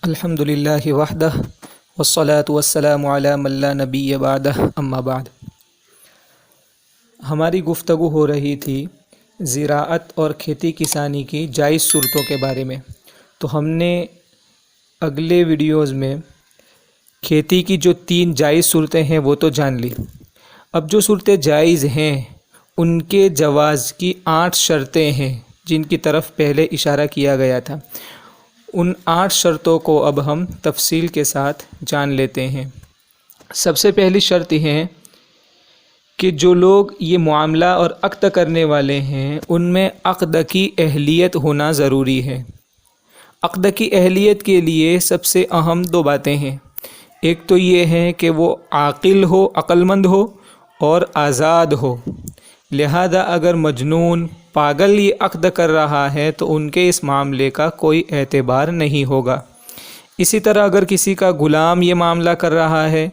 الحمدللہ وحدہ والصلاة والسلام علی من لا نبی بعدہ اما بعد۔ ہماری گفتگو ہو رہی تھی زراعت اور کھیتی کسانی کی جائز صورتوں کے بارے میں، تو ہم نے اگلے ویڈیوز میں کھیتی کی جو 3 جائز صورتیں ہیں وہ تو جان لی۔ اب جو صورتیں جائز ہیں ان کے جواز کی 8 شرطیں ہیں جن کی طرف پہلے اشارہ کیا گیا تھا۔ ان 8 شرطوں کو اب ہم تفصیل کے ساتھ جان لیتے ہیں۔ سب سے پہلی شرط یہ ہے کہ جو لوگ یہ معاملہ اور عقد کرنے والے ہیں ان میں عقد کی اہلیت ہونا ضروری ہے۔ عقد کی اہلیت کے لیے سب سے اہم 2 باتیں ہیں۔ ایک تو یہ ہے کہ وہ عاقل ہو، عقل مند ہو اور آزاد ہو۔ لہذا اگر مجنون پاگل یہ عقد کر رہا ہے تو ان کے اس معاملے کا کوئی اعتبار نہیں ہوگا۔ اسی طرح اگر کسی کا غلام یہ معاملہ کر رہا ہے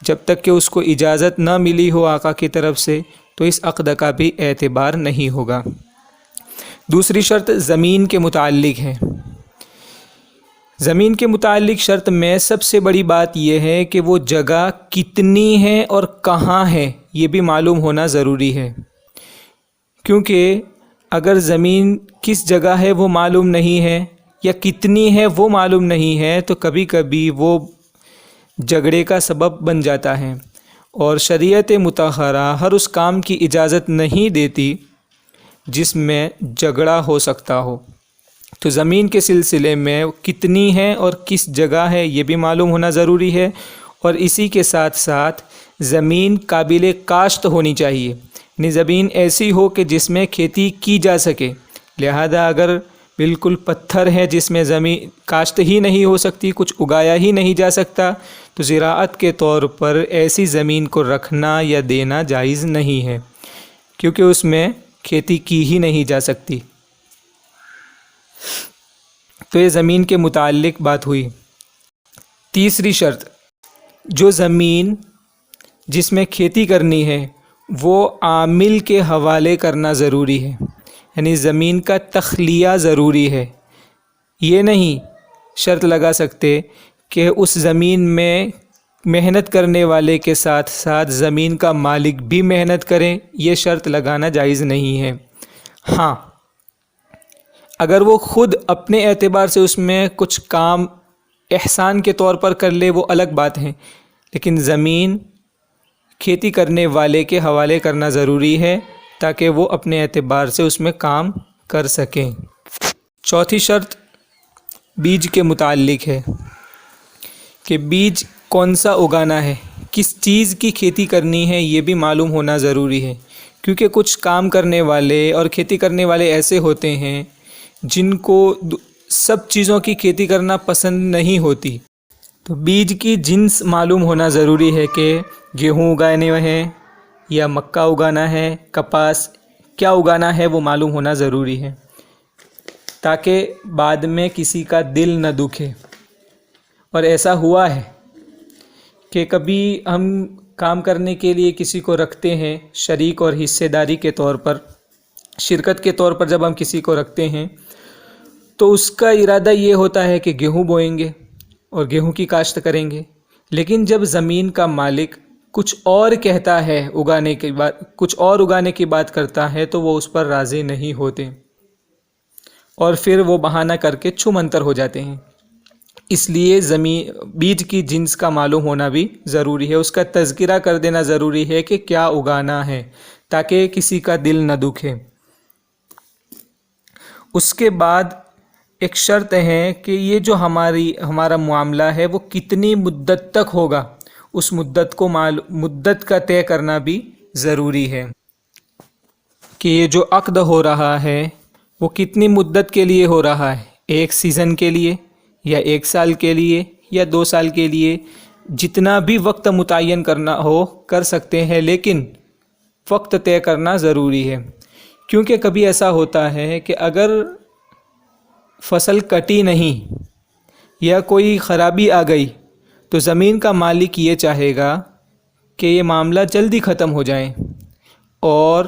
جب تک کہ اس کو اجازت نہ ملی ہو آقا کی طرف سے تو اس عقد کا بھی اعتبار نہیں ہوگا۔ دوسری شرط زمین کے متعلق ہے۔ زمین کے متعلق شرط میں سب سے بڑی بات یہ ہے کہ وہ جگہ کتنی ہے اور کہاں ہے یہ بھی معلوم ہونا ضروری ہے، کیونکہ اگر زمین کس جگہ ہے وہ معلوم نہیں ہے یا کتنی ہے وہ معلوم نہیں ہے تو کبھی کبھی وہ جھگڑے کا سبب بن جاتا ہے، اور شریعت مطہرہ ہر اس کام کی اجازت نہیں دیتی جس میں جھگڑا ہو سکتا ہو۔ تو زمین کے سلسلے میں کتنی ہے اور کس جگہ ہے یہ بھی معلوم ہونا ضروری ہے، اور اسی کے ساتھ ساتھ زمین قابل کاشت ہونی چاہیے، یعنی زمین ایسی ہو کہ جس میں کھیتی کی جا سکے۔ لہذا اگر بالکل پتھر ہے جس میں زمین کاشت ہی نہیں ہو سکتی، کچھ اگایا ہی نہیں جا سکتا، تو زراعت کے طور پر ایسی زمین کو رکھنا یا دینا جائز نہیں ہے، کیونکہ اس میں کھیتی کی ہی نہیں جا سکتی۔ تو یہ زمین کے متعلق بات ہوئی۔ تیسری شرط، جو زمین جس میں کھیتی کرنی ہے وہ عامل کے حوالے کرنا ضروری ہے، یعنی زمین کا تخلیہ ضروری ہے۔ یہ نہیں شرط لگا سکتے کہ اس زمین میں محنت کرنے والے کے ساتھ ساتھ زمین کا مالک بھی محنت کرے، یہ شرط لگانا جائز نہیں ہے۔ ہاں، اگر وہ خود اپنے اعتبار سے اس میں کچھ کام احسان کے طور پر کر لے وہ الگ بات ہے، لیکن زمین کھیتی کرنے والے کے حوالے کرنا ضروری ہے تاکہ وہ اپنے اعتبار سے اس میں کام کر سکیں۔ چوتھی شرط بیج کے متعلق ہے کہ بیج کون سا اگانا ہے، کس چیز کی کھیتی کرنی ہے یہ بھی معلوم ہونا ضروری ہے، کیونکہ کچھ کام کرنے والے اور کھیتی کرنے والے ایسے ہوتے ہیں جن کو سب چیزوں کی کھیتی کرنا پسند نہیں ہوتی۔ تو بیج کی جنس معلوم ہونا ضروری ہے کہ گیہوں اگانے ہیں یا مکہ اگانا ہے، کپاس کیا اگانا ہے وہ معلوم ہونا ضروری ہے، تاکہ بعد میں کسی کا دل نہ دکھے۔ اور ایسا ہوا ہے کہ کبھی ہم کام کرنے کے لیے کسی کو رکھتے ہیں شریک اور حصے داری کے طور پر، شرکت کے طور پر جب ہم کسی کو رکھتے ہیں تو اس کا ارادہ یہ ہوتا ہے کہ گیہوں بوئیں گے اور گیہوں کی کاشت کریں گے، لیکن جب زمین کا مالک کچھ اور کہتا ہے اگانے کے بعد، کچھ اور اگانے کی بات کرتا ہے تو وہ اس پر راضی نہیں ہوتے اور پھر وہ بہانہ کر کے چھو منتر ہو جاتے ہیں۔ اس لیے بیج کی جنس کا معلوم ہونا بھی ضروری ہے، اس کا تذکرہ کر دینا ضروری ہے کہ کیا اگانا ہے تاکہ کسی کا دل نہ دکھے۔ اس کے بعد ایک شرط ہے کہ یہ جو ہمارا معاملہ ہے وہ کتنی مدت تک ہوگا، اس مدت کا طے کرنا بھی ضروری ہے کہ یہ جو عقد ہو رہا ہے وہ کتنی مدت کے لیے ہو رہا ہے، 1 سیزن کے لیے یا 1 سال کے لیے یا 2 سال کے لیے، جتنا بھی وقت متعین کرنا ہو کر سکتے ہیں، لیکن وقت طے کرنا ضروری ہے، کیونکہ کبھی ایسا ہوتا ہے کہ اگر فصل کٹی نہیں یا کوئی خرابی آ گئی تو زمین کا مالک یہ چاہے گا کہ یہ معاملہ جلدی ختم ہو جائے اور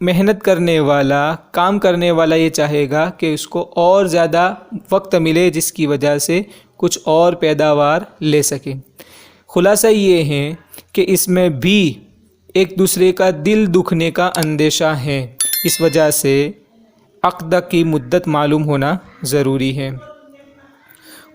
محنت کرنے والا، کام کرنے والا یہ چاہے گا کہ اس کو اور زیادہ وقت ملے جس کی وجہ سے کچھ اور پیداوار لے سکے۔ خلاصہ یہ ہے کہ اس میں بھی ایک دوسرے کا دل دکھنے کا اندیشہ ہے، اس وجہ سے عقد کی مدت معلوم ہونا ضروری ہے۔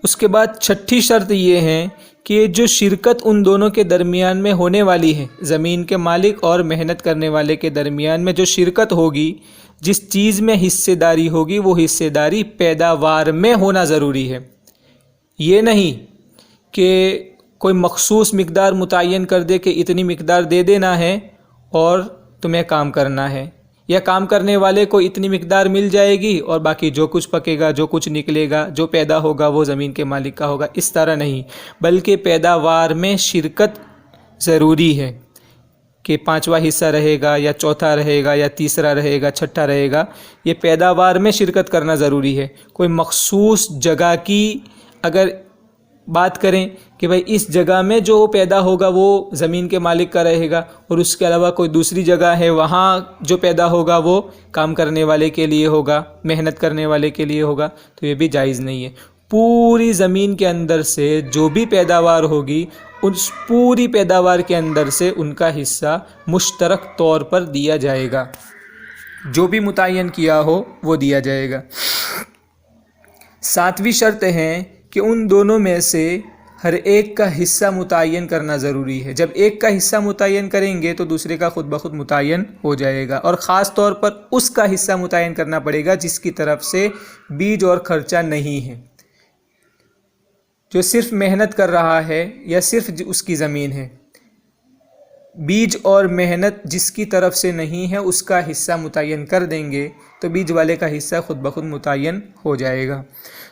اس کے بعد چھٹی شرط یہ ہے کہ جو شرکت ان دونوں کے درمیان میں ہونے والی ہے، زمین کے مالک اور محنت کرنے والے کے درمیان میں جو شرکت ہوگی، جس چیز میں حصے داری ہوگی، وہ حصے داری پیداوار میں ہونا ضروری ہے۔ یہ نہیں کہ کوئی مخصوص مقدار متعین کر دے کہ اتنی مقدار دے دینا ہے اور تمہیں کام کرنا ہے، یا کام کرنے والے کو اتنی مقدار مل جائے گی اور باقی جو کچھ پکے گا، جو کچھ نکلے گا، جو پیدا ہوگا وہ زمین کے مالک کا ہوگا۔ اس طرح نہیں، بلکہ پیداوار میں شرکت ضروری ہے کہ 5واں حصہ رہے گا یا چوتھا رہے گا یا تیسرا رہے گا، چھٹا رہے گا، یہ پیداوار میں شرکت کرنا ضروری ہے۔ کوئی مخصوص جگہ کی اگر بات کریں کہ بھائی اس جگہ میں جو پیدا ہوگا وہ زمین کے مالک کا رہے گا، اور اس کے علاوہ کوئی دوسری جگہ ہے وہاں جو پیدا ہوگا وہ کام کرنے والے کے لیے ہوگا، محنت کرنے والے کے لیے ہوگا، تو یہ بھی جائز نہیں ہے۔ پوری زمین کے اندر سے جو بھی پیداوار ہوگی، اس پوری پیداوار کے اندر سے ان کا حصہ مشترک طور پر دیا جائے گا، جو بھی متعین کیا ہو وہ دیا جائے گا۔ 7ویں شرط ہے کہ ان دونوں میں سے ہر ایک کا حصہ متعین کرنا ضروری ہے۔ جب ایک کا حصہ متعین کریں گے تو دوسرے کا خود بخود متعین ہو جائے گا، اور خاص طور پر اس کا حصہ متعین کرنا پڑے گا جس کی طرف سے بیج اور خرچہ نہیں ہے، جو صرف محنت کر رہا ہے یا صرف اس کی زمین ہے۔ بیج اور محنت جس کی طرف سے نہیں ہے اس کا حصہ متعین کر دیں گے تو بیج والے کا حصہ خود بخود متعین ہو جائے گا۔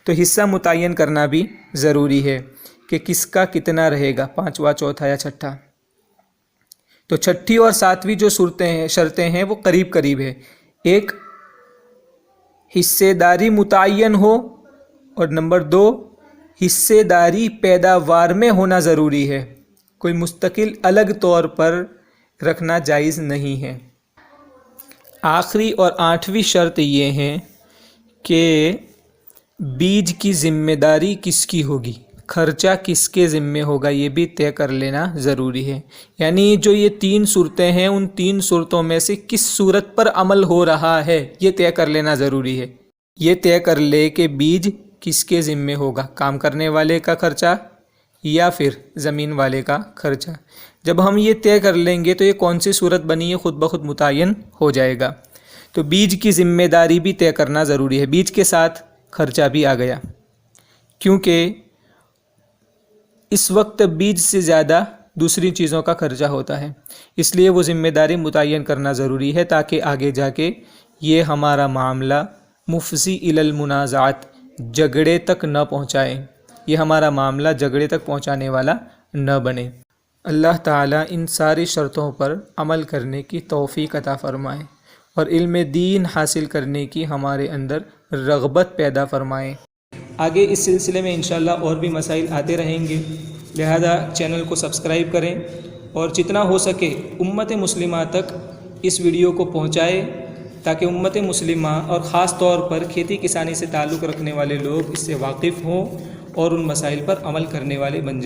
تو حصہ متعین کرنا بھی ضروری ہے کہ کس کا کتنا رہے گا، 5واں، چوتھا یا چھٹا۔ تو چھٹی اور 7ویں جو شرطیں ہیں وہ قریب قریب ہے۔ ایک، حصے داری متعین ہو، اور نمبر 2، حصے داری پیداوار میں ہونا ضروری ہے، کوئی مستقل الگ طور پر رکھنا جائز نہیں ہے۔ آخری اور 8ویں شرط یہ ہے کہ بیج کی ذمہ داری کس کی ہوگی، خرچہ کس کے ذمے ہوگا، یہ بھی طے کر لینا ضروری ہے۔ یعنی جو یہ 3 صورتیں ہیں، ان 3 صورتوں میں سے کس صورت پر عمل ہو رہا ہے یہ طے کر لینا ضروری ہے۔ یہ طے کر لے کہ بیج کس کے ذمے ہوگا، کام کرنے والے کا خرچہ یا پھر زمین والے کا خرچہ۔ جب ہم یہ طے کر لیں گے تو یہ کون سی صورت بنی ہے خود بخود متعین ہو جائے گا۔ تو بیج کی ذمہ داری بھی طے کرنا ضروری ہے، بیج کے ساتھ خرچہ بھی آ گیا، کیونکہ اس وقت بیج سے زیادہ دوسری چیزوں کا خرچہ ہوتا ہے، اس لیے وہ ذمہ داری متعین کرنا ضروری ہے تاکہ آگے جا کے یہ ہمارا معاملہ مفضی الی المنازعات، جھگڑے تک نہ پہنچائے، یہ ہمارا معاملہ جھگڑے تک پہنچانے والا نہ بنے۔ اللہ تعالیٰ ان ساری شرطوں پر عمل کرنے کی توفیق عطا فرمائے اور علم دین حاصل کرنے کی ہمارے اندر رغبت پیدا فرمائے۔ آگے اس سلسلے میں انشاءاللہ اور بھی مسائل آتے رہیں گے، لہذا چینل کو سبسکرائب کریں اور جتنا ہو سکے امت مسلمہ تک اس ویڈیو کو پہنچائے تاکہ امت مسلمہ اور خاص طور پر کھیتی کسانی سے تعلق رکھنے والے لوگ اس سے واقف ہوں اور ان مسائل پر عمل کرنے والے بن جائیں۔